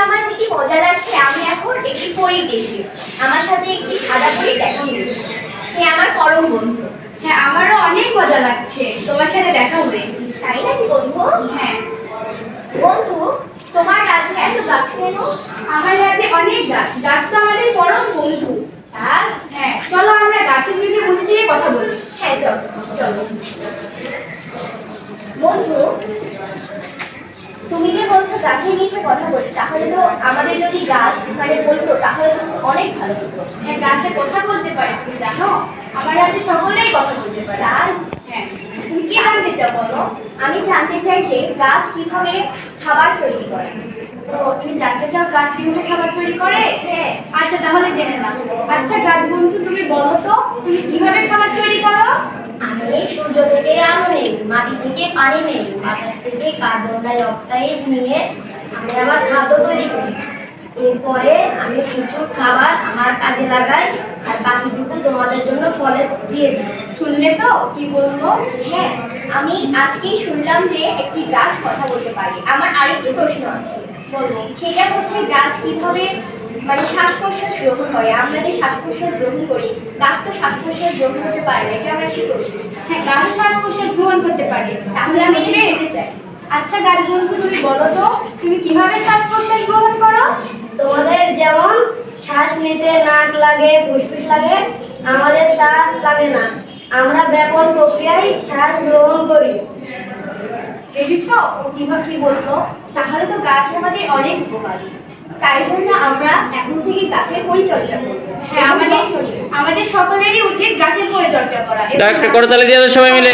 আমার যে কি মজা লাগছে, আমি এখন একটি পরীর দেশে। আমার সাথে একটি সাদা পরী দেখা হয়েছে, সে আমার পরম বন্ধু। হ্যাঁ, আমারও অনেক মজা লাগছে তোমার সাথে দেখা হয়ে। তাই নাকি বন্ধু? হ্যাঁ। বন্ধু, তোমার রাজ্যে এত গাছ কেন? আমার রাজ্যে অনেক গাছ, গাছ তো আমাদের পরম বন্ধু। হ্যাঁ, চলো আমরা গাছের নিচে বসে দিয়ে কথা বলি। হ্যাঁ চলো চলো। বন্ধু, তুমি যে বলছো গাছের নিচে কথা বলি, তাহলে তো আমাদের যদি গাছ মানে বলতো তাহলে তো অনেক ভালো হতো। হ্যাঁ, গাছে কথা বলতে পারে, তুমি জানো? আমার রাজ্যে সকলেই কথা বলতে পারে। হ্যাঁ, তুমি কি জানতে চাও বলো? আমি জানতে চাই যে গাছ কিভাবে খাবার তৈরি করে। ও, তুমি জানতে চাও গাছ কিভাবে খাবার তৈরি করে? হ্যাঁ। আচ্ছা, তাহলে জেনে নাও। আচ্ছা গাছ বন্ধু, তুমি বলো তো তুমি কিভাবে খাবার তৈরি করো? আমি সূর্য থেকে আলো নেই, মাটি থেকে পানি নেই, বাতাস থেকে কার্বন ডাই অক্সাইড নিয়ে আমি আমার খাদ্য তৈরি করি। এরপরে আমি কিছু খাবার আমার কাজে লাগাই, আর বাকিটুকু তোমাদের জন্য ফলে দিয়ে দিই। শুনলে তো কি বললো? হ্যাঁ, আমি আজকেই শুনলাম যে একটি গাছ কথা বলতে পারে। আমার আরেকটি প্রশ্ন আছে, বলবো। সেটা হচ্ছে গাছ কিভাবে মানে শ্বাস প্রশ্বাস গ্রহণ করে। আমরা যে শ্বাস প্রশ্বাস গ্রহণ করি, গাছ তো শ্বাস প্রশ্বাস গ্রহণ করতে পারে না, এটা আমার একটি প্রশ্ন। হ্যাঁ, গাছ শ্বাস প্রশ্বাস গ্রহণ করতে পারে। তাহলে আমি এটা জানতে চাই। আচ্ছা গাছ বন্ধু, তুমি বলো তো তুমি কিভাবে শ্বাস প্রশ্বাস গ্রহণ করো? তোমাদের যেমন শ্বাস নিতে নাক লাগে, ফুসফুস লাগে, আমাদের তা লাগে না। আমরা ব্যাপক প্রক্রিয়ায় শ্বাস গ্রহণ করি। দেখেছো ও কিভাবে কি বললো? তাহলে তো গাছ আমাদের অনেক উপকারী, তাই জন্য আমরা এখন থেকে গাছের পরিচর্যা করবো। হ্যাঁ, আমাদের সকলেরই উচিত গাছের পরিচর্যা করা। একটা করতালি দিয়ে দাও সবাই মিলে।